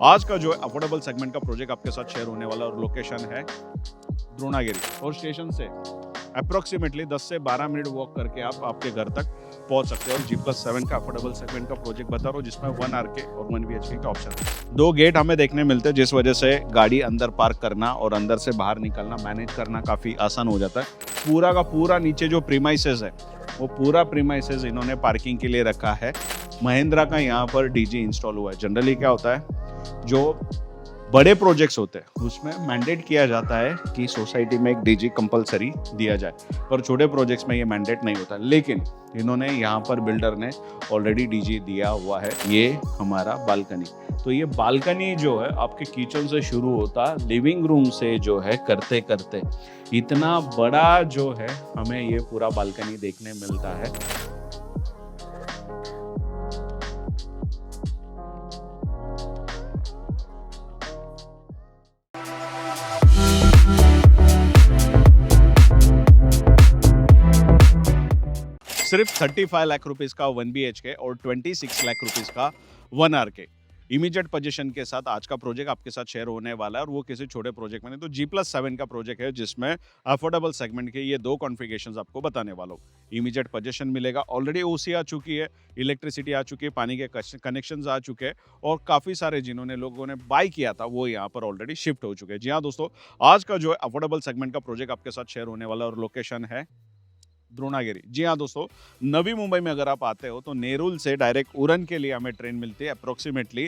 आज का जो है अफोर्डेबल सेगमेंट का प्रोजेक्ट आपके साथ शेयर होने वाला और लोकेशन है द्रोणागिरी और स्टेशन से अप्रोक्सीमेटली 10 से 12 मिनट वॉक करके आप आपके घर तक पहुंच सकते हैं। और G+7 का अफोर्डेबल सेगमेंट का प्रोजेक्ट बता रहा हूँ जिसमें 1 RK और 1 BHK का ऑप्शन है। 2 गेट हमें देखने मिलते हैं जिस वजह से गाड़ी अंदर पार्क करना और अंदर से बाहर निकलना मैनेज करना काफ़ी आसान हो जाता है। पूरा का पूरा नीचे जो प्रीमाइसेस है वो पूरा प्रीमाइसेस इन्होंने पार्किंग के लिए रखा है। महिंद्रा का यहाँ पर DG इंस्टॉल हुआ है। जनरली क्या होता है, जो बड़े प्रोजेक्ट्स होते हैं उसमें मैंडेट किया जाता है कि सोसाइटी में एक DG कंपलसरी दिया जाए, पर छोटे प्रोजेक्ट्स में ये मैंडेट नहीं होता। लेकिन इन्होंने यहाँ पर बिल्डर ने ऑलरेडी DG दिया हुआ है। ये हमारा बालकनी, तो ये बालकनी जो है आपके किचन से शुरू होता, लिविंग रूम से जो है करते करते इतना बड़ा जो है हमें ये पूरा बालकनी देखने मिलता है। सिर्फ 35 लाख रुपीस का 1 BHK और 26 लाख रुपीस का 1 RK इमीडिएट पोजीशन के साथ आज का प्रोजेक्ट आपके साथ शेयर होने वाला है। और वो किसी छोटे प्रोजेक्ट में नहीं, तो G+7 का प्रोजेक्ट है जिसमें अफोर्डेबल सेगमेंट के ये 2 कॉन्फ़िगरेशंस आपको बताने वाला हूँ। इमीडिएट पोजीशन मिलेगा, ऑलरेडी OC आ चुकी है, इलेक्ट्रिसिटी आ चुकी है, पानी के कनेक्शंस आ चुके हैं और काफ़ी सारे जिन्होंने लोगों ने बाय किया था वो यहाँ पर ऑलरेडी शिफ्ट हो चुके हैं। जी हाँ दोस्तों, आज का जो है अफोर्डेबल सेगमेंट का प्रोजेक्ट आपके साथ शेयर होने वाला और लोकेशन है द्रोणागिरी। जी हाँ दोस्तों, नवी मुंबई में अगर आप आते हो तो नेरुल से डायरेक्ट उरन के लिए हमें ट्रेन मिलती है। अप्रोक्सीमेटली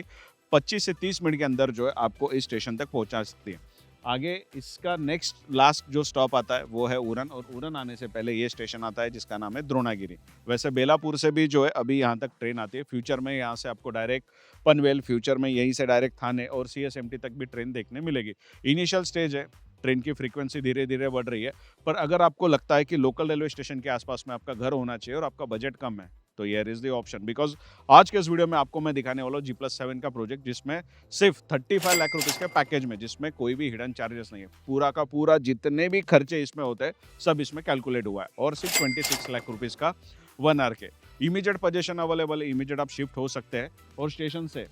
25 से 30 मिनट के अंदर जो है आपको इस स्टेशन तक पहुंचा सकती है। आगे इसका नेक्स्ट लास्ट जो स्टॉप आता है वो है उरन, और उरन आने से पहले ये स्टेशन आता है जिसका नाम है द्रोणागिरी। वैसे बेलापुर से भी जो है अभी यहाँ तक ट्रेन आती है। फ्यूचर में यहाँ से आपको डायरेक्ट पनवेल, फ्यूचर में यहीं से डायरेक्ट थाने और CSMT तक भी ट्रेन देखने मिलेगी। इनिशियल स्टेज है, ट्रेन की फ्रीक्वेंसी धीरे धीरे बढ़ रही है, पर अगर आपको लगता है कि लोकल रेलवे स्टेशन के आसपास में आपका घर होना चाहिए और आपका बजट कम है तो here is the option. Because आज के इस वीडियो में आपको मैं दिखाने वाला हूँ G+7 का प्रोजेक्ट जिसमें सिर्फ 35 लाख रुपीस के पैकेज में, जिसमें कोई भी हिडन चार्जेस नहीं है, पूरा का पूरा जितने भी खर्चे इसमें होते हैं सब इसमें कैलकुलेट हुआ है। और सिर्फ 26 लाख रुपीस का 1 RK इमीडिएट पोजीशन अवेलेबल है। इमीडिएट आप शिफ्ट हो सकते हैं और स्टेशन से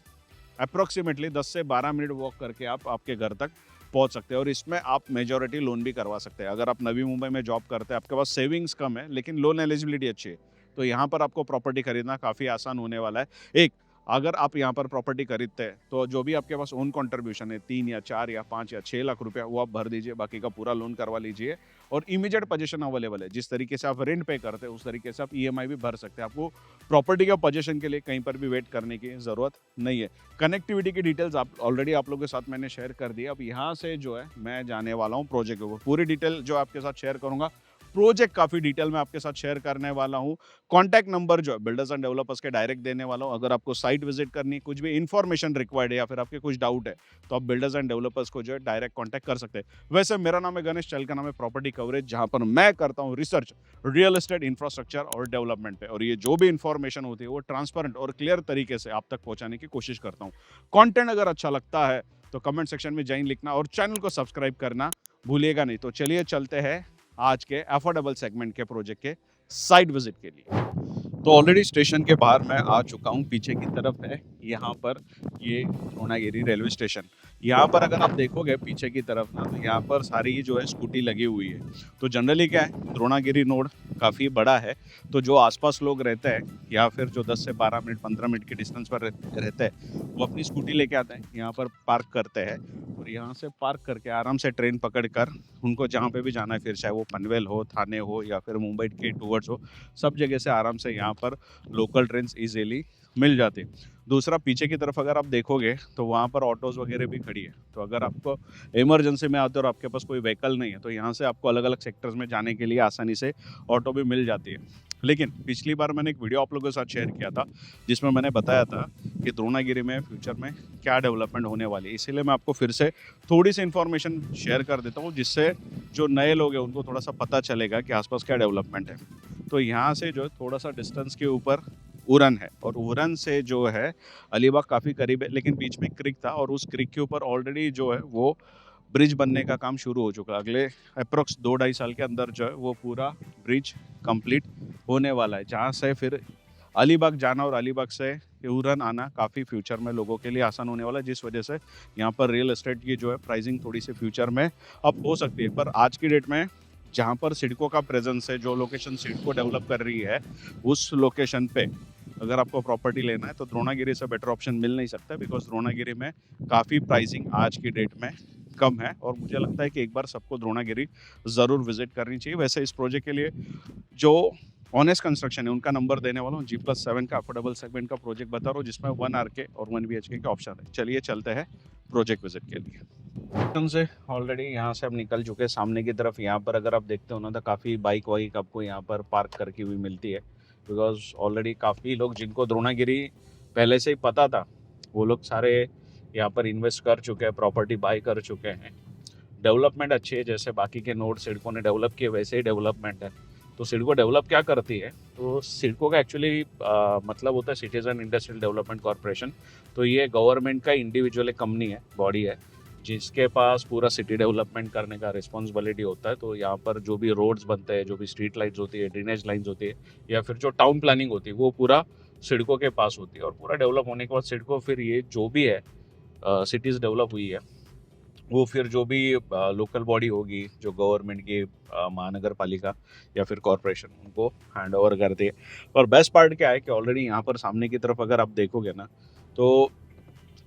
अप्रोक्सीमेटली 10 से 12 मिनट वॉक करके आप आपके घर तक पहुंच सकते हैं। और इसमें आप मेजॉरिटी लोन भी करवा सकते हैं। अगर आप नवी मुंबई में जॉब करते हैं, आपके पास सेविंग्स कम है लेकिन लोन एलिजिबिलिटी अच्छी है, तो यहाँ पर आपको प्रॉपर्टी खरीदना काफ़ी आसान होने वाला है। एक, अगर आप यहाँ पर प्रॉपर्टी खरीदते हैं तो जो भी आपके पास ओन कंट्रीब्यूशन है 3 या 4 या 5 या 6 लाख रुपया वो आप भर दीजिए, बाकी का पूरा लोन करवा लीजिए और इमीडिएट पोजीशन अवेलेबल है। जिस तरीके से आप रेंट पे करते हैं उस तरीके से आप EMI भी भर सकते हैं। आपको प्रॉपर्टी का पोजीशन के लिए कहीं पर भी वेट करने की ज़रूरत नहीं है। कनेक्टिविटी की डिटेल्स आप ऑलरेडी आप लोगों के साथ मैंने शेयर कर दी। अब यहाँ से जो है मैं जाने वाला हूँ प्रोजेक्ट के ऊपर। पूरी डिटेल जो आपके साथ शेयर करूँगा, प्रोजेक्ट काफ़ी डिटेल में आपके साथ शेयर करने वाला हूँ। कॉन्टैक्ट नंबर जो है बिल्डर्स एंड डेवलपर्स के डायरेक्ट देने वाला हूँ। अगर आपको साइट विजिट करनी, कुछ भी इन्फॉर्मेशन रिक्वायर्ड है या फिर आपके कुछ डाउट है तो आप बिल्डर्स एंड डेवलपर्स को जो है डायरेक्ट कॉन्टैक्ट कर सकते हैं। वैसे मेरा नाम है गणेश, चैनल का नाम है प्रॉपर्टी कवरेज, जहाँ पर मैं करता हूँ रिसर्च रियल एस्टेट, इंफ्रास्ट्रक्चर और डेवलपमेंट पे। और ये जो भी इन्फॉर्मेशन होती है वो ट्रांसपेरेंट और क्लियर तरीके से आप तक पहुँचाने की कोशिश करता हूँ। कॉन्टेंट अगर अच्छा लगता है तो कमेंट सेक्शन में जय लिखना और चैनल को सब्सक्राइब करना भूलिएगा नहीं। तो चलिए चलते हैं आज के अफोर्डेबल सेगमेंट के प्रोजेक्ट के साइट विजिट के लिए। तो ऑलरेडी स्टेशन के बाहर मैं आ चुका हूँ। पीछे की तरफ है यहाँ पर ये द्रोणागिरी रेलवे स्टेशन। यहाँ पर अगर आप देखोगे पीछे की तरफ ना, तो यहाँ पर सारी जो है स्कूटी लगी हुई है। तो जनरली क्या है, द्रोणागिरी नोड काफ़ी बड़ा है, तो जो आसपास लोग रहते हैं या फिर जो 10 से 12 मिनट 15 मिनट के डिस्टेंस पर रहते हैं वो अपनी स्कूटी लेके आते हैं, यहाँ पर पार्क करते हैं और यहाँ से पार्क करके आराम से ट्रेन पकड़ कर उनको जहाँ पे भी जाना है, फिर चाहे वो पनवेल हो, थाने हो या फिर मुंबई के टूवर्ड्स हो, सब जगह से आराम से यहाँ पर लोकल ट्रेन्स इजीली मिल जाती। दूसरा, पीछे की तरफ अगर आप देखोगे तो वहाँ पर ऑटोज़ वगैरह भी खड़ी है। तो अगर आपको इमरजेंसी में आते हो और आपके पास कोई व्हीकल नहीं है तो यहाँ से आपको अलग अलग सेक्टर्स में जाने के लिए आसानी से ऑटो भी मिल जाती है। लेकिन पिछली बार मैंने एक वीडियो आप लोगों के साथ शेयर किया था जिसमें मैंने बताया था कि द्रोणागिरी में फ्यूचर में क्या डेवलपमेंट होने वाली है। इसीलिए मैं आपको फिर से थोड़ी सी इन्फॉर्मेशन शेयर कर देता हूँ, जिससे जो नए लोग हैं उनको थोड़ा सा पता चलेगा कि आसपास क्या डेवलपमेंट है। तो यहाँ से जो है थोड़ा सा डिस्टेंस के ऊपर उरन है और उरन से जो है अलीबाग काफ़ी करीब है, लेकिन बीच में क्रिक था और उस क्रिक के ऊपर ऑलरेडी जो है वो ब्रिज बनने का काम शुरू हो चुका है। अगले अप्रोक्स 2-2.5 साल के अंदर जो है वो पूरा ब्रिज कंप्लीट होने वाला है, जहाँ से फिर अलीबाग जाना और अलीबाग से उरन आना काफ़ी फ्यूचर में लोगों के लिए आसान होने वाला है, जिस वजह से यहाँ पर रियल एस्टेट की जो है प्राइसिंग थोड़ी सी फ्यूचर में अब हो सकती है। पर आज की डेट में जहाँ पर सिडको का प्रेजेंस है, जो लोकेशन सिडको डेवलप कर रही है, उस लोकेशन पे अगर आपको प्रॉपर्टी लेना है तो द्रोणागिरी से बेटर ऑप्शन मिल नहीं सकता, बिकॉज द्रोणागिरी में काफ़ी प्राइसिंग आज की डेट में कम है और मुझे लगता है कि एक बार सबको द्रोणागिरी ज़रूर विजिट करनी चाहिए। वैसे इस प्रोजेक्ट के लिए जो ऑनेस्ट कंस्ट्रक्शन है उनका नंबर देने वाला हूँ। G+7 का अफोर्डेबल सेगमेंट का प्रोजेक्ट बता रहा हूँ, जिसमें 1 RK और 1 BHK का ऑप्शन है। चलिए चलते हैं प्रोजेक्ट विजिट के लिए। से ऑलरेडी यहाँ से हम निकल चुके हैं सामने की तरफ। यहाँ पर अगर आप देखते हो ना तो काफ़ी बाइक वाइक आपको यहाँ पर पार्क करके हुई मिलती है, बिकॉज ऑलरेडी काफ़ी लोग जिनको द्रोणागिरी पहले से ही पता था वो लोग सारे यहाँ पर इन्वेस्ट कर चुके हैं, प्रॉपर्टी बाय कर चुके हैं। डेवलपमेंट अच्छी है, जैसे बाकी के नोड सिडको ने डेवलप किए वैसे ही डेवलपमेंट है। तो सिडको डेवलप क्या करती है, तो सिडको का एक्चुअली मतलब होता है सिटीजन इंडस्ट्रियल डेवलपमेंट कॉरपोरेशन। तो ये गवर्नमेंट का इंडिविजुअल एक कंपनी है, बॉडी है, जिसके पास पूरा सिटी डेवलपमेंट करने का रिस्पॉन्सिबिलिटी होता है। तो यहाँ पर जो भी रोड्स बनते हैं, जो भी स्ट्रीट लाइट्स होती है, ड्रेनेज लाइन्स होती है, या फिर जो टाउन प्लानिंग होती है, वो पूरा सिडको के पास होती है। और पूरा डेवलप होने के बाद सिडको फिर ये जो भी है सिटीज़ डेवलप हुई है वो फिर जो भी लोकल बॉडी होगी, जो गवर्नमेंट की महानगर पालिका या फिर कॉरपोरेशन, उनको हैंड ओवर करती है। और बेस्ट पार्ट क्या है कि ऑलरेडी यहाँ पर सामने की तरफ अगर आप देखोगे ना तो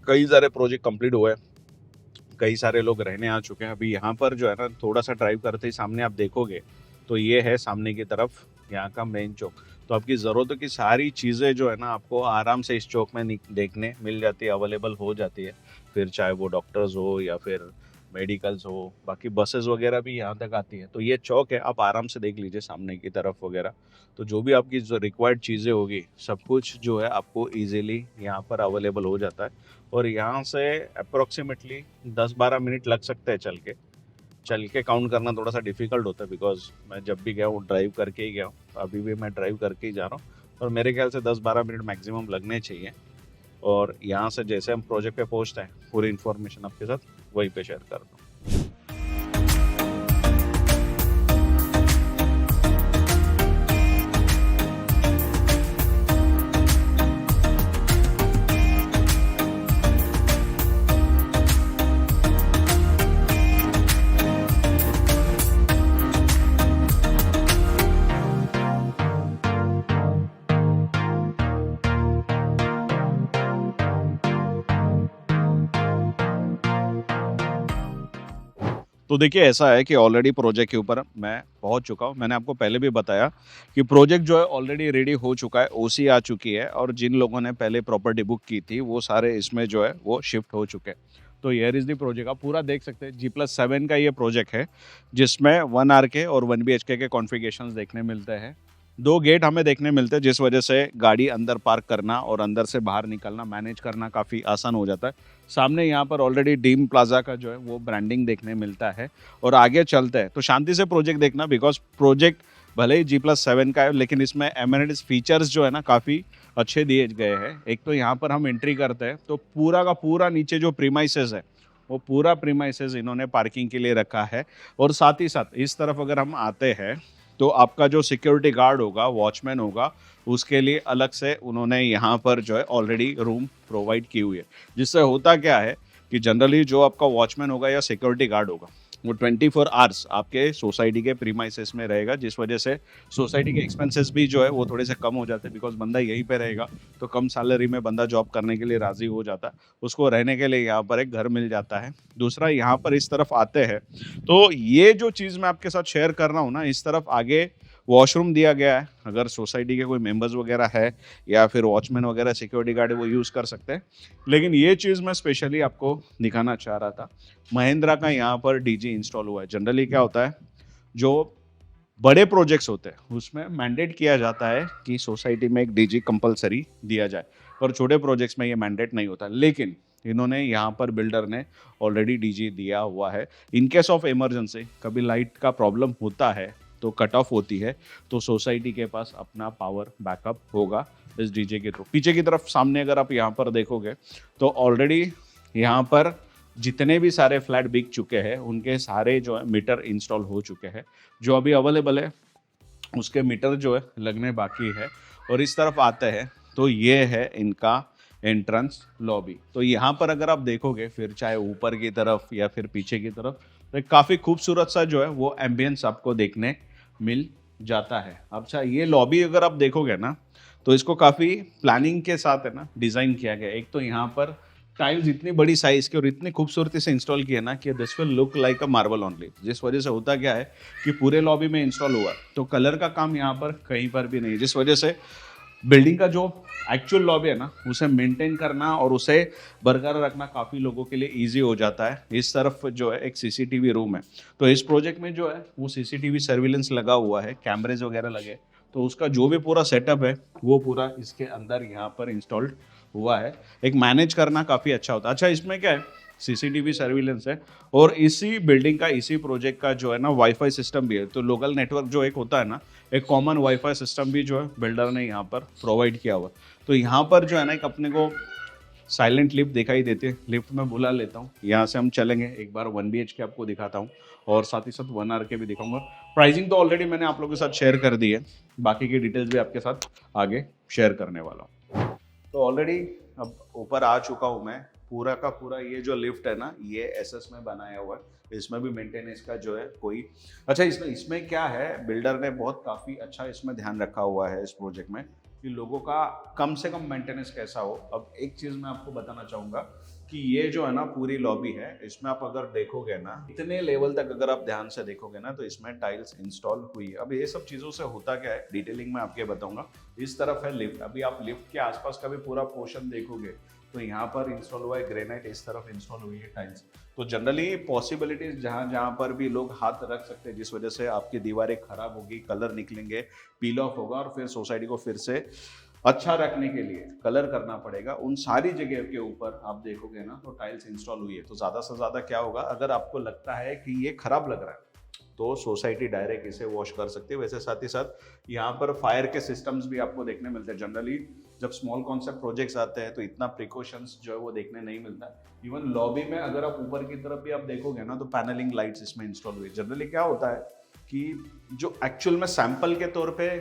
कई सारे प्रोजेक्ट कंप्लीट हुए, कई सारे लोग रहने आ चुके हैं। अभी यहाँ पर जो है ना थोड़ा सा ड्राइव करते ही सामने आप देखोगे तो ये है सामने की तरफ यहाँ का मेन चौक। तो आपकी ज़रूरतों की सारी चीज़ें जो है ना आपको आराम से इस चौक में देखने मिल जाती है, अवेलेबल हो जाती है। फिर चाहे वो डॉक्टर्स हो या फिर मेडिकल्स हो, बाकी बसेस वगैरह भी यहाँ तक आती है। तो ये चौक है, आप आराम से देख लीजिए सामने की तरफ वगैरह। तो जो भी आपकी जो रिक्वायर्ड चीज़ें होगी सब कुछ जो है आपको ईजिली यहाँ पर अवेलेबल हो जाता है। और यहाँ से अप्रोक्सीमेटली 10-12 मिनट लग सकते हैं चल के काउंट करना थोड़ा सा डिफिकल्ट होता है, बिकॉज मैं जब भी गया हूँ ड्राइव करके ही गया हूँ, अभी भी मैं ड्राइव करके ही जा रहा हूँ। और मेरे ख्याल से 10-12 मिनट मैक्सिमम लगने चाहिए। और यहाँ से जैसे हम प्रोजेक्ट पे पहुँचते हैं पूरी इन्फॉर्मेशन आपके साथ वहीं पे शेयर करता हूँ। तो देखिए ऐसा है कि ऑलरेडी प्रोजेक्ट के ऊपर मैं पहुंच चुका हूं। मैंने आपको पहले भी बताया कि प्रोजेक्ट जो है ऑलरेडी रेडी हो चुका है, ओसी आ चुकी है, और जिन लोगों ने पहले प्रॉपर्टी बुक की थी वो सारे इसमें जो है वो शिफ्ट हो चुके हैं। तो हियर इज़ दी प्रोजेक्ट, आप पूरा देख सकते हैं। G+7 का ये प्रोजेक्ट है, जिसमें 1 RK और 1 BHK के कॉन्फ़िगरेशंस देखने मिलते हैं। 2 गेट हमें देखने मिलते हैं, जिस वजह से गाड़ी अंदर पार्क करना और अंदर से बाहर निकलना मैनेज करना काफ़ी आसान हो जाता है। सामने यहाँ पर ऑलरेडी डीम प्लाजा का जो है वो ब्रांडिंग देखने मिलता है। और आगे चलते हैं तो शांति से प्रोजेक्ट देखना, बिकॉज प्रोजेक्ट भले ही G+7 का है लेकिन इसमें एमिनिटीज फीचर्स जो है ना काफ़ी अच्छे दिए गए हैं। एक तो यहाँ पर हम एंट्री करते हैं तो पूरा का पूरा नीचे जो प्रीमाइसेस है वो पूरा प्रीमाइसेस इन्होंने पार्किंग के लिए रखा है। और साथ ही साथ इस तरफ अगर हम आते हैं तो आपका जो सिक्योरिटी गार्ड होगा, वॉचमैन होगा, उसके लिए अलग से उन्होंने यहाँ पर जो है ऑलरेडी रूम प्रोवाइड की हुई है। जिससे होता क्या है कि जनरली जो आपका वॉचमैन होगा या सिक्योरिटी गार्ड होगा वो 24 आवर्स आपके सोसाइटी के प्रीमाइसेस में रहेगा, जिस वजह से सोसाइटी के एक्सपेंसेस भी जो है वो थोड़े से कम हो जाते हैं, बिकॉज बंदा यहीं पे रहेगा तो कम सैलरी में बंदा जॉब करने के लिए राज़ी हो जाता है, उसको रहने के लिए यहाँ पर एक घर मिल जाता है। दूसरा, यहाँ पर इस तरफ आते हैं तो ये जो चीज़ मैं आपके साथ शेयर कर रहा हूँ ना, इस तरफ आगे वॉशरूम दिया गया है। अगर सोसाइटी के कोई मेंबर्स वगैरह है या फिर वॉचमैन वगैरह सिक्योरिटी गार्ड है वो यूज़ कर सकते हैं। लेकिन ये चीज़ मैं स्पेशली आपको दिखाना चाह रहा था, महिंद्रा का यहाँ पर डीजी इंस्टॉल हुआ है। जनरली क्या होता है, जो बड़े प्रोजेक्ट्स होते हैं उसमें मैंडेट किया जाता है कि सोसाइटी में एक डीजी कंपलसरी दिया जाए, पर छोटे प्रोजेक्ट्स में ये मैंडेट नहीं होता। लेकिन इन्होंने यहाँ पर बिल्डर ने ऑलरेडी डीजी दिया हुआ है। इन केस ऑफ इमरजेंसी कभी लाइट का प्रॉब्लम होता है तो कट ऑफ होती है तो सोसाइटी के पास अपना पावर बैकअप होगा इस डीजे के थ्रू। पीछे की तरफ सामने अगर आप यहाँ पर देखोगे तो ऑलरेडी यहाँ पर जितने भी सारे फ्लैट बिक चुके हैं उनके सारे जो है मीटर इंस्टॉल हो चुके हैं। जो अभी अवेलेबल है उसके मीटर जो है लगने बाकी है। और इस तरफ आते हैं तो ये है इनका एंट्रेंस लॉबी। तो यहाँ पर अगर आप देखोगे फिर चाहे ऊपर की तरफ या फिर पीछे की तरफ, तो काफ़ी खूबसूरत सा जो है वो एम्बियंस आपको देखने मिल जाता है। अच्छा, ये लॉबी अगर आप देखोगे ना तो इसको काफ़ी प्लानिंग के साथ है ना डिज़ाइन किया गया है। एक तो यहाँ पर टाइल्स इतनी बड़ी साइज के और इतनी खूबसूरती से इंस्टॉल किया ना कि this will look like a marble only. जिस वजह से होता क्या है कि पूरे लॉबी में इंस्टॉल हुआ तो कलर का काम यहाँ पर कहीं पर भी नहीं है, जिस वजह से बिल्डिंग का जो एक्चुअल लॉबी है ना उसे मेंटेन करना और उसे बरकरार रखना काफ़ी लोगों के लिए इजी हो जाता है। इस तरफ जो है एक सीसीटीवी रूम है, तो इस प्रोजेक्ट में जो है वो सीसीटीवी सर्विलेंस लगा हुआ है, कैमरेज वगैरह लगे, तो उसका जो भी पूरा सेटअप है वो पूरा इसके अंदर यहाँ पर इंस्टॉल्ड हुआ है। एक मैनेज करना काफ़ी अच्छा होता है। अच्छा, इसमें क्या है, सीसीटीवी सर्विलेंस है और इसी बिल्डिंग का इसी प्रोजेक्ट का जो है ना वाईफाई सिस्टम भी है। तो लोकल नेटवर्क जो एक होता है ना, एक कॉमन वाईफाई सिस्टम भी जो है बिल्डर ने यहाँ पर प्रोवाइड किया हुआ। तो यहाँ पर जो है ना एक अपने को साइलेंट लिफ्ट दिखाई देती है, लिफ्ट में बुला लेता हूँ, यहाँ से हम चलेंगे। एक बार 1 BHK आपको दिखाता हूँ और साथ ही साथ 1 RK भी दिखाऊंगा। प्राइसिंग तो ऑलरेडी मैंने आप लोगों के साथ शेयर कर दी है, बाकी की डिटेल्स भी आपके साथ आगे शेयर करने वाला हूँ। तो ऑलरेडी अब ऊपर आ चुका हूँ मैं। पूरा का पूरा ये जो लिफ्ट है ना ये एसएस में बनाया हुआ है, इसमें भी मेंटेनेंस का जो है कोई अच्छा इसमें क्या है, बिल्डर ने बहुत काफ़ी अच्छा इसमें ध्यान रखा हुआ है इस प्रोजेक्ट में कि लोगों का कम से कम मेंटेनेंस कैसा हो। अब एक चीज़ मैं आपको बताना चाहूँगा कि ये जो है ना पूरी लॉबी है, इसमें आप अगर देखोगे ना इतने लेवल तक अगर आप ध्यान से देखोगे ना तो इसमें टाइल्स इंस्टॉल हुई है। अब ये सब चीज़ों से होता क्या है डिटेलिंग में आपके बताऊंगा। इस तरफ है लिफ्ट, अभी आप लिफ्ट के आसपास का भी पूरा पोर्शन देखोगे तो यहाँ पर इंस्टॉल हुआ है ग्रेनाइट, इस तरफ इंस्टॉल हुई है टाइल्स। तो जनरली पॉसिबिलिटीज जहाँ जहाँ पर भी लोग हाथ रख सकते हैं, जिस वजह से आपकी दीवारें खराब होगी, कलर निकलेंगे, पील ऑफ होगा और फिर सोसाइटी को फिर से अच्छा रखने के लिए कलर करना पड़ेगा, उन सारी जगह के ऊपर आप देखोगे ना तो टाइल्स इंस्टॉल हुई है। तो ज़्यादा से ज़्यादा क्या होगा, अगर आपको लगता है कि ये खराब लग रहा है तो सोसाइटी डायरेक्ट इसे वॉश कर सकती है। वैसे साथ ही साथ यहाँ पर फायर के सिस्टम्स भी आपको देखने मिलते हैं। जनरली जब स्मॉल कॉन्सेप्ट प्रोजेक्ट्स आते हैं तो इतना प्रिकॉशंस जो है वो देखने नहीं मिलता। इवन लॉबी में अगर आप ऊपर की तरफ भी आप देखोगे ना तो पैनलिंग लाइट्स इसमें इंस्टॉल हुई। जनरली क्या होता है कि जो एक्चुअल में सैंपल के तौर पे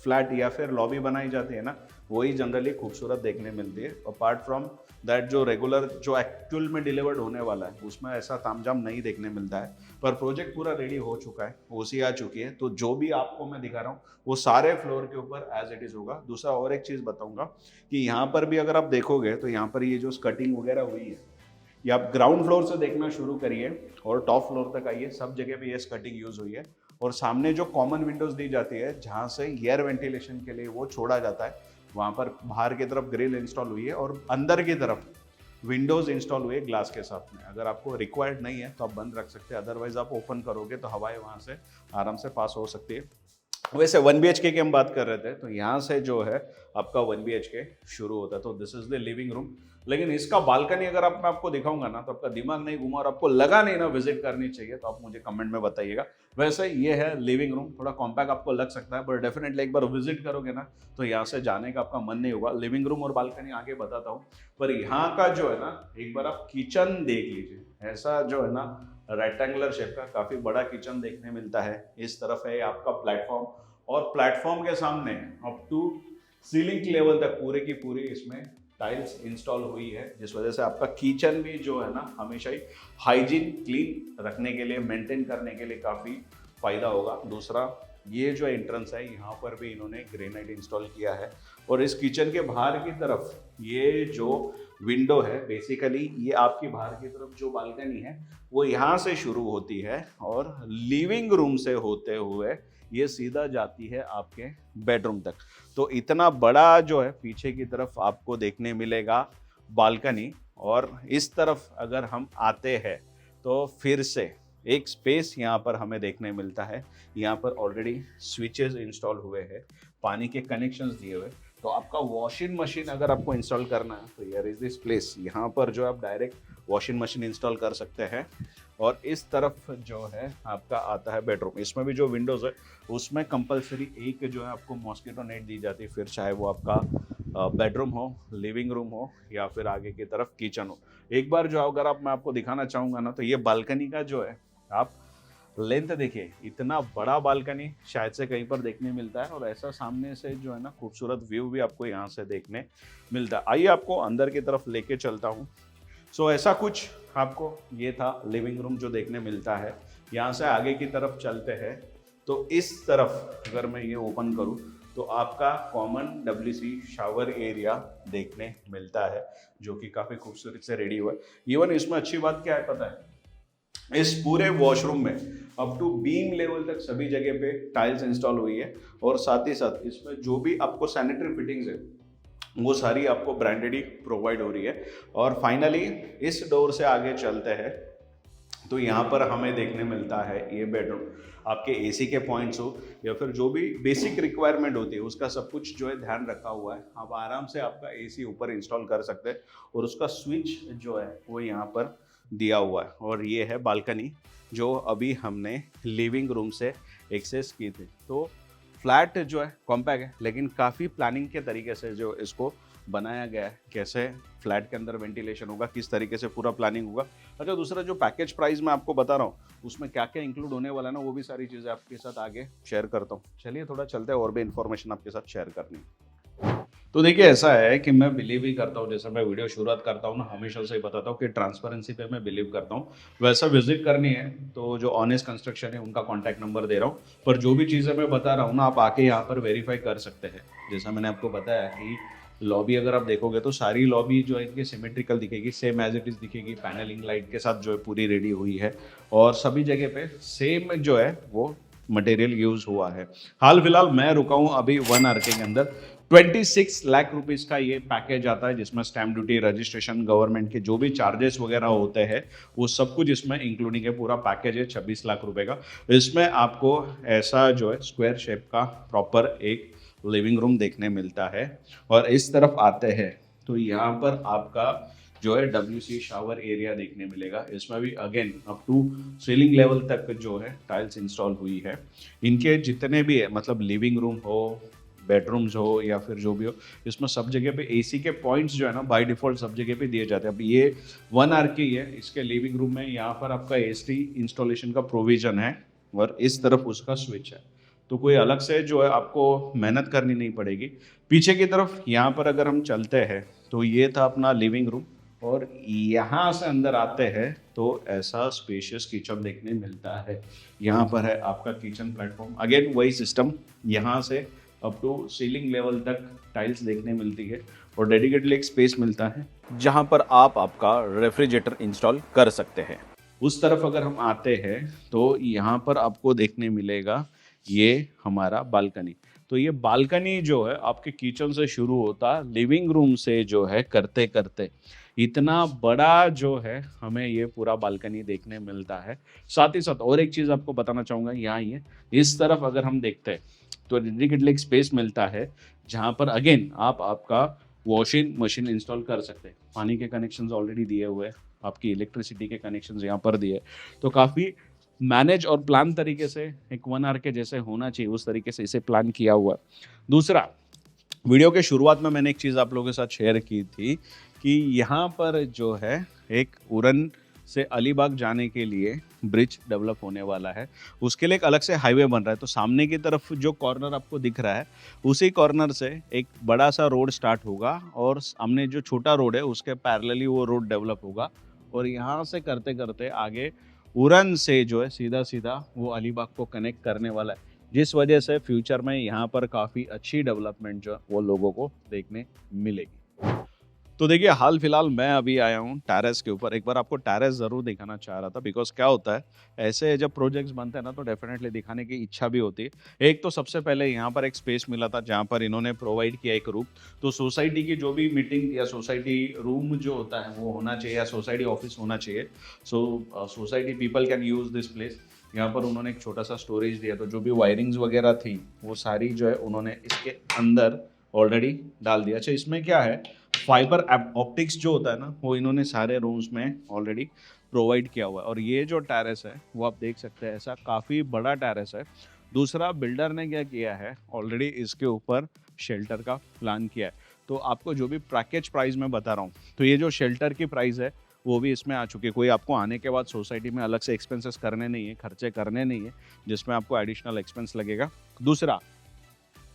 फ्लैट या फिर लॉबी बनाई जाती है ना वही जनरली खूबसूरत देखने मिलती है। अपार्ट फ्रॉम दैट जो रेगुलर जो एक्चुअल में डिलीवर्ड होने वाला है उसमें ऐसा तामझाम नहीं देखने मिलता है। पर प्रोजेक्ट पूरा रेडी हो चुका है, ओसी आ चुकी है, तो जो भी आपको मैं दिखा रहा हूँ वो सारे फ्लोर के ऊपर एज इट इज होगा। दूसरा और एक चीज़ बताऊंगा कि यहाँ पर भी अगर आप देखोगे तो यहाँ पर ये जो स्कर्टिंग वगैरह हुई है ये आप ग्राउंड फ्लोर से देखना शुरू करिए और टॉप फ्लोर तक आइए, सब जगह पे ये स्कर्टिंग यूज हुई है। और सामने जो कॉमन विंडोज दी जाती है जहाँ से एयर वेंटिलेशन के लिए वो छोड़ा जाता है, वहाँ पर बाहर की तरफ ग्रिल इंस्टॉल हुई है और अंदर की तरफ विंडोज इंस्टॉल हुए ग्लास के साथ में। अगर आपको रिक्वायर्ड नहीं है तो आप बंद रख सकते हैं, अदरवाइज आप ओपन करोगे तो हवाएं वहाँ से आराम से पास हो सकती है। वैसे 1 BHK की हम बात कर रहे थे तो यहाँ से जो है आपका 1 BHK शुरू होता है। तो this is the living room, लेकिन इसका बालकनी अगर मैं आपको दिखाऊंगा ना तो आपका दिमाग नहीं घूमा और आपको लगा नहीं ना विजिट करनी चाहिए तो आप मुझे कमेंट में बताइएगा। वैसे ये है लिविंग रूम, थोड़ा कॉम्पैक्ट आपको लग सकता है पर डेफिनेटली एक बार विजिट करोगे ना तो यहाँ से जाने का आपका मन नहीं होगा। लिविंग रूम और बालकनी आगे बताता हूँ, पर यहाँ का जो है ना एक बार आप किचन देख लीजिए। ऐसा जो है ना रेक्टेंगुलर शेप का काफी बड़ा किचन देखने मिलता है। इस तरफ है आपका प्लेटफॉर्म और प्लेटफॉर्म के सामने अप टू सीलिंग लेवल तक पूरे की पूरी इसमें टाइल्स इंस्टॉल हुई है, जिस वजह से आपका किचन भी जो है ना हमेशा ही हाइजीन क्लीन रखने के लिए मेंटेन करने के लिए काफ़ी फ़ायदा होगा। दूसरा ये जो एंट्रेंस है यहाँ पर भी इन्होंने ग्रेनाइट इंस्टॉल किया है और इस किचन के बाहर की तरफ ये जो विंडो है बेसिकली ये आपकी बाहर की तरफ जो बालकनी है वो यहाँ से शुरू होती है और लिविंग रूम से होते हुए ये सीधा जाती है आपके बेडरूम तक। तो इतना बड़ा जो है पीछे की तरफ आपको देखने मिलेगा बालकनी। और इस तरफ अगर हम आते हैं तो फिर से एक स्पेस यहाँ पर हमें देखने मिलता है। यहाँ पर ऑलरेडी स्विचेस इंस्टॉल हुए हैं, पानी के कनेक्शंस दिए हुए। तो आपका वॉशिंग मशीन अगर आपको इंस्टॉल करना है तो हियर इज दिस प्लेस, यहाँ पर जो आप डायरेक्ट वॉशिंग मशीन इंस्टॉल कर सकते हैं। और इस तरफ जो है आपका आता है बेडरूम, इसमें भी जो विंडोज़ है उसमें कंपलसरी एक जो है आपको मॉस्किटो नेट दी जाती है, फिर चाहे वो आपका बेडरूम हो, लिविंग रूम हो या फिर आगे की तरफ किचन हो। एक बार जो अगर मैं आपको दिखाना चाहूँगा ना तो ये बालकनी का जो है आप लेंथ देखिए, इतना बड़ा बालकनी शायद से कहीं पर देखने मिलता है, और ऐसा सामने से जो है ना खूबसूरत व्यू भी आपको यहाँ से देखने मिलता है। आइए आपको अंदर की तरफ लेके चलता हूँ। सो ऐसा कुछ आपको ये था लिविंग रूम जो देखने मिलता है। यहाँ से आगे की तरफ चलते हैं तो इस तरफ अगर मैं ये ओपन करूँ तो आपका कॉमन WC शावर एरिया देखने मिलता है, जो कि काफ़ी खूबसूरत से रेडी हुआ है। इवन इसमें अच्छी बात क्या है पता है, इस पूरे वॉशरूम में अप टू बीम लेवल तक सभी जगह पे टाइल्स इंस्टॉल हुई है, और साथ ही साथ इसमें जो भी आपको सैनिटरी फिटिंग्स है वो सारी आपको ब्रांडेड ही प्रोवाइड हो रही है। और फाइनली इस डोर से आगे चलते हैं तो यहाँ पर हमें देखने मिलता है ये बेडरूम। आपके एसी के पॉइंट्स हो या फिर जो भी बेसिक रिक्वायरमेंट होती है उसका सब कुछ जो है ध्यान रखा हुआ है। आप आराम से आपका एसी ऊपर इंस्टॉल कर सकते हैं, और उसका स्विच जो है वो यहाँ पर दिया हुआ है। और ये है बालकनी जो अभी हमने लिविंग रूम से एक्सेस की थी। तो फ्लैट जो है कॉम्पैक्ट है, लेकिन काफ़ी प्लानिंग के तरीके से जो इसको बनाया गया है, कैसे फ्लैट के अंदर वेंटिलेशन होगा, किस तरीके से पूरा प्लानिंग होगा। अच्छा, दूसरा जो पैकेज प्राइस मैं आपको बता रहा हूँ उसमें क्या क्या इंक्लूड होने वाला है ना, वो भी सारी चीज़ें आपके साथ आगे शेयर करता हूँ। चलिए थोड़ा चलते हैं, और भी इन्फॉर्मेशन आपके साथ शेयर करनी है। तो देखिए ऐसा है कि मैं बिलीव ही करता हूँ, जैसे मैं वीडियो शुरुआत करता हूँ ना हमेशा से ही बताता हूँ कि ट्रांसपेरेंसी पे मैं बिलीव करता हूँ। वैसा विजिट करनी है तो जो ऑनेस्ट कंस्ट्रक्शन है उनका कॉन्टैक्ट नंबर दे रहा हूँ, पर जो भी चीज़ें मैं बता रहा हूँ ना आप आके यहाँ पर वेरीफाई कर सकते हैं। जैसा मैंने आपको बताया कि लॉबी अगर आप देखोगे तो सारी लॉबी जो है इनकी सिमेट्रिकल दिखेगी, सेम एज इट इज़ दिखेगी, पैनलिंग लाइट के साथ जो है पूरी रेडी हुई है, और सभी जगह पे सेम जो है वो मटेरियल यूज हुआ है। हाल फिलहाल मैं रुका हूँ अभी 1 RK के अंदर। 26 लाख रुपीस का ये पैकेज आता है, जिसमें स्टैम्प ड्यूटी, रजिस्ट्रेशन, गवर्नमेंट के जो भी चार्जेस वगैरह होते हैं वो सब कुछ इसमें इंक्लूडिंग है। पूरा पैकेज है 26 लाख रुपए का। इसमें आपको ऐसा जो है स्क्वायर शेप का प्रॉपर एक लिविंग रूम देखने मिलता है। और इस तरफ आते हैं तो यहाँ पर आपका जो है WC शावर एरिया देखने मिलेगा। इसमें भी again up to ceiling level तक जो है टाइल्स इंस्टॉल हुई है। इनके जितने भी है मतलब लिविंग रूम हो, बेडरूम्स हो या फिर जो भी हो, इसमें सब जगह पे एसी के पॉइंट्स जो है ना बाय डिफॉल्ट सब जगह पे दिए जाते हैं। अब ये 1 RK ही है, इसके लिविंग रूम में यहाँ पर आपका AC इंस्टॉलेशन का प्रोविजन है, और इस तरफ उसका स्विच है। तो कोई अलग से जो है आपको मेहनत करनी नहीं पड़ेगी। पीछे की तरफ यहाँ पर अगर हम चलते हैं तो ये था अपना लिविंग रूम, और यहाँ से अंदर आते हैं तो ऐसा स्पेशियस किचन देखने मिलता है। यहाँ पर है आपका किचन प्लेटफॉर्म, अगेन वही सिस्टम, यहाँ से अप टू सीलिंग लेवल तक टाइल्स देखने मिलती है, और डेडिकेटली एक स्पेस मिलता है जहाँ पर आप आपका रेफ्रिजरेटर इंस्टॉल कर सकते हैं। उस तरफ अगर हम आते हैं तो यहाँ पर आपको देखने मिलेगा ये हमारा बालकनी। तो ये बालकनी जो है आपके किचन से शुरू होता, लिविंग रूम से जो है करते करते इतना बड़ा जो है हमें ये पूरा बालकनी देखने मिलता है। साथ ही साथ और एक चीज़ आपको बताना चाहूँगा, यहाँ ही है इस तरफ अगर हम देखते हैं तो डेडिकेटली एक स्पेस मिलता है जहाँ पर अगेन आप आपका वॉशिंग मशीन इंस्टॉल कर सकते हैं। पानी के कनेक्शंस ऑलरेडी दिए हुए हैं, आपकी इलेक्ट्रिसिटी के कनेक्शंस यहाँ पर दिए, तो काफ़ी मैनेज और प्लान तरीके से एक 1 RK जैसे होना चाहिए उस तरीके से इसे प्लान किया हुआ। दूसरा, वीडियो के शुरुआत में मैंने एक चीज़ आप लोगों के साथ शेयर की थी कि यहाँ पर जो है एक उरन से अलीबाग जाने के लिए ब्रिज डेवलप होने वाला है। उसके लिए एक अलग से हाईवे बन रहा है। तो सामने की तरफ जो कॉर्नर आपको दिख रहा है उसी कॉर्नर से एक बड़ा सा रोड स्टार्ट होगा, और सामने जो छोटा रोड है उसके पैरेलली वो रोड डेवलप होगा, और यहाँ से करते करते आगे उरन से जो है सीधा सीधा वो अलीबाग को कनेक्ट करने वाला है, जिस वजह से फ्यूचर में यहाँ पर काफ़ी अच्छी डेवलपमेंट जो वो लोगों को देखने मिलेगी। तो देखिए हाल फिलहाल मैं अभी आया हूँ टेरेस के ऊपर। एक बार आपको टेरेस ज़रूर दिखाना चाह रहा था, बिकॉज क्या होता है ऐसे जब प्रोजेक्ट्स बनते हैं ना तो डेफिनेटली दिखाने की इच्छा भी होती है। एक तो सबसे पहले यहाँ पर एक स्पेस मिला था जहाँ पर इन्होंने प्रोवाइड किया एक रूम। तो सोसाइटी की जो भी मीटिंग या सोसाइटी रूम जो होता है वो होना चाहिए, या सोसाइटी ऑफिस होना चाहिए। So society people can use this place. यहाँ पर उन्होंने एक छोटा सा स्टोरेज दिया, तो जो भी वायरिंग्स वगैरह थी वो सारी जो है उन्होंने इसके अंदर ऑलरेडी डाल दिया। अच्छा, इसमें क्या है, फाइबर ऑप्टिक्स जो होता है ना वो इन्होंने सारे रूम्स में ऑलरेडी प्रोवाइड किया हुआ है। और ये जो टेरेस है वो आप देख सकते हैं, ऐसा काफ़ी बड़ा टेरेस है। दूसरा, बिल्डर ने क्या किया है, ऑलरेडी इसके ऊपर शेल्टर का प्लान किया है। तो आपको जो भी पैकेज प्राइस मैं बता रहा हूँ, तो ये जो शेल्टर की प्राइस है वो भी इसमें आ चुकी है। कोई आपको आने के बाद सोसाइटी में अलग से एक्सपेंसेस करने नहीं है, खर्चे करने नहीं है, जिसमें आपको एडिशनल एक्सपेंस लगेगा। दूसरा,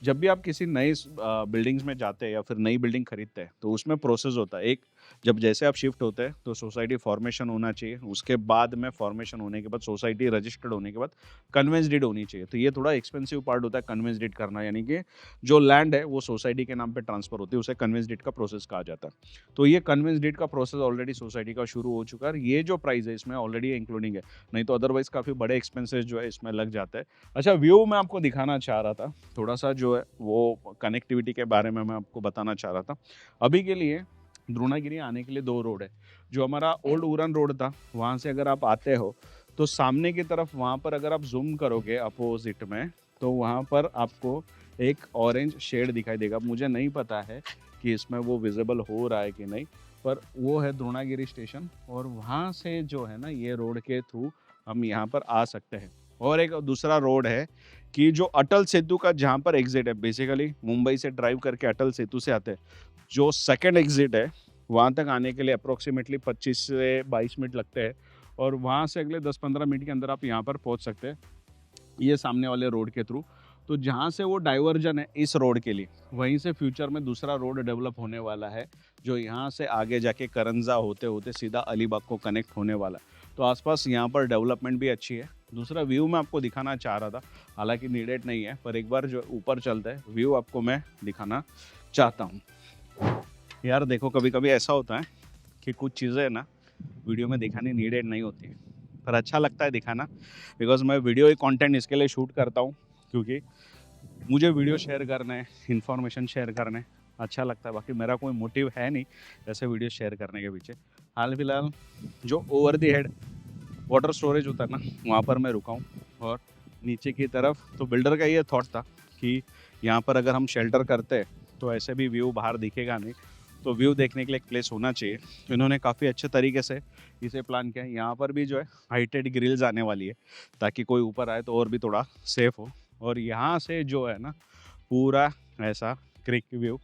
जब भी आप किसी नई बिल्डिंग्स में जाते हैं या फिर नई बिल्डिंग खरीदते हैं तो उसमें प्रोसेस होता है। एक, जब जैसे आप शिफ्ट होते हैं तो सोसाइटी फॉर्मेशन होना चाहिए, उसके बाद में फॉर्मेशन होने के बाद सोसाइटी रजिस्टर्ड होने के बाद कन्वेंस डीड होनी चाहिए। तो ये थोड़ा एक्सपेंसिव पार्ट होता है कन्वेंस डीड करना, यानी कि जो लैंड है वो सोसाइटी के नाम पे ट्रांसफर होती है, उसे कन्वेंस डीड का प्रोसेस कहा जाता है। तो ये कन्वेंस डीड का प्रोसेस ऑलरेडी सोसाइटी का शुरू हो चुका है। ये जो प्राइस है इसमें ऑलरेडी इंक्लूडिंग है, नहीं तो अदरवाइज काफ़ी बड़े एक्सपेंसेस जो है इसमें लग जाता है। अच्छा, व्यू मैं आपको दिखाना चाह रहा था, थोड़ा सा जो है वो कनेक्टिविटी के बारे में मैं आपको बताना चाह रहा था। अभी के लिए द्रोणागिरी आने के लिए 2 रोड है। जो हमारा ओल्ड उरन रोड था, वहाँ से अगर आप आते हो तो सामने की तरफ वहाँ पर अगर आप जूम करोगे अपोजिट में, तो वहाँ पर आपको एक ऑरेंज शेड दिखाई देगा। मुझे नहीं पता है कि इसमें वो विजिबल हो रहा है कि नहीं, पर वो है द्रोणागिरी स्टेशन। और वहाँ से जो है ना, ये रोड के थ्रू हम यहाँ पर आ सकते हैं। और एक दूसरा रोड है कि जो अटल सेतु का जहाँ पर एग्जिट है, बेसिकली मुंबई से ड्राइव करके अटल सेतु से आते हैं, जो सेकंड एग्जिट है वहाँ तक आने के लिए अप्रोक्सीमेटली 25 से 22 मिनट लगते हैं। और वहाँ से अगले 10-15 मिनट के अंदर आप यहाँ पर पहुँच सकते हैं, ये सामने वाले रोड के थ्रू। तो जहाँ से वो डाइवर्जन है इस रोड के लिए, वहीं से फ्यूचर में दूसरा रोड डेवलप होने वाला है, जो यहाँ से आगे जाके करंजा होते होते सीधा अलीबाग को कनेक्ट होने वाला है। तो आसपास यहाँ पर डेवलपमेंट भी अच्छी है। दूसरा व्यू मैं आपको दिखाना चाह रहा था, हालांकि नीडेड नहीं है, पर एक बार जो ऊपर चलता है व्यू आपको मैं दिखाना चाहता हूँ। यार देखो, कभी कभी ऐसा होता है कि कुछ चीज़ें ना वीडियो में दिखानी नीडेड नहीं होती है, पर अच्छा लगता है दिखाना, बिकॉज मैं वीडियो ही कंटेंट इसके लिए शूट करता हूँ क्योंकि मुझे वीडियो शेयर करना है, इन्फॉर्मेशन शेयर करना है, अच्छा लगता है। बाकी मेरा कोई मोटिव है नहीं ऐसे वीडियो शेयर करने के पीछे। हाल फिलहाल जो over the head water storage होता है ना, वहाँ पर मैं रुका हूँ। और नीचे की तरफ तो बिल्डर का ये थॉट था कि यहाँ पर अगर हम शेल्टर करते हैं तो ऐसे भी व्यू बाहर दिखेगा नहीं, तो व्यू देखने के लिए एक प्लेस होना चाहिए। तो इन्होंने काफ़ी अच्छे तरीके से इसे प्लान किया है। यहाँ पर भी जो है हाइटेड ग्रिल्स आने वाली है, ताकि कोई ऊपर आए तो और भी थोड़ा सेफ हो। और यहाँ से जो है ना, पूरा ऐसा क्रिक व्यू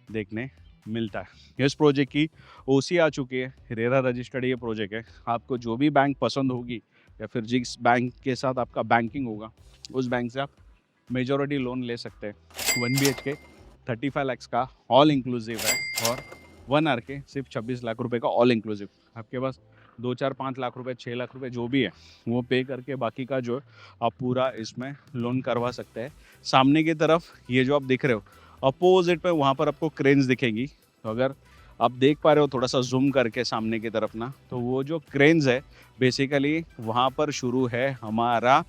देखने मिलता है। इस प्रोजेक्ट की ओसी आ चुकी है, रेरा रजिस्टर्ड ये प्रोजेक्ट है। आपको जो भी बैंक पसंद होगी या फिर जिस बैंक के साथ आपका बैंकिंग होगा, उस बैंक से आप मेजॉरिटी लोन ले सकते हैं। 1 BHK 35 लाख का ऑल इंक्लूसिव है, और 1 RK सिर्फ 26 लाख रुपए का ऑल इंक्लूसिव। आपके पास 2-4-5 लाख रुपए, 6 लाख रुपए जो भी है वो पे करके बाकी का जो आप पूरा इसमें लोन करवा सकते हैं। सामने की तरफ ये जो आप दिख रहे हो अपोजिट पे, वहाँ पर आपको क्रेन्स दिखेगी। तो अगर आप देख पा रहे हो थोड़ा सा जूम करके सामने की तरफ ना, तो वो जो क्रेन्स है बेसिकली वहाँ पर शुरू है हमारा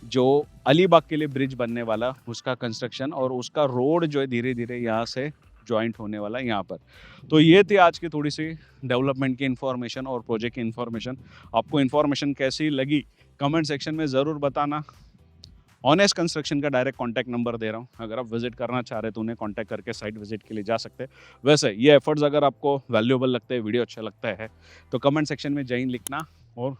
जो अलीबाग के लिए ब्रिज बनने वाला, उसका कंस्ट्रक्शन, और उसका रोड जो है धीरे धीरे यहाँ से जॉइंट होने वाला है यहाँ पर। तो ये थी आज की थोड़ी सी डेवलपमेंट की इन्फॉर्मेशन और प्रोजेक्ट की इन्फॉर्मेशन। आपको इन्फॉर्मेशन कैसी लगी कमेंट सेक्शन में ज़रूर बताना। ऑनेस्ट कंस्ट्रक्शन का डायरेक्ट कॉन्टैक्ट नंबर दे रहा हूँ, अगर आप विजिट करना चाह रहे हैं तो उन्हें कॉन्टैक्ट करके साइट विजिट के लिए जा सकते हैं। वैसे ये एफर्ट्स अगर आपको वैल्यूएबल लगते हैं, वीडियो अच्छा लगता है, तो कमेंट सेक्शन में जय हिंद लिखना, और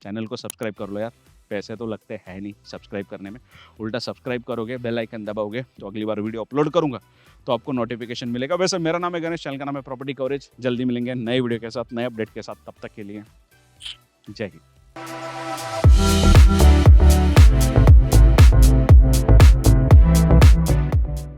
चैनल को सब्सक्राइब कर लो यार। पैसे तो लगते हैं नहीं सब्सक्राइब करने में, उल्टा सब्सक्राइब करोगे, बेल आइकन दबाओगे तो अगली बार वीडियो अपलोड करूंगा तो आपको नोटिफिकेशन मिलेगा। वैसे मेरा नाम है गणेश, चैनल का नाम है प्रॉपर्टी कवरेज। जल्दी मिलेंगे नए वीडियो के साथ, नए अपडेट के साथ। तब तक के लिए जय हिंद।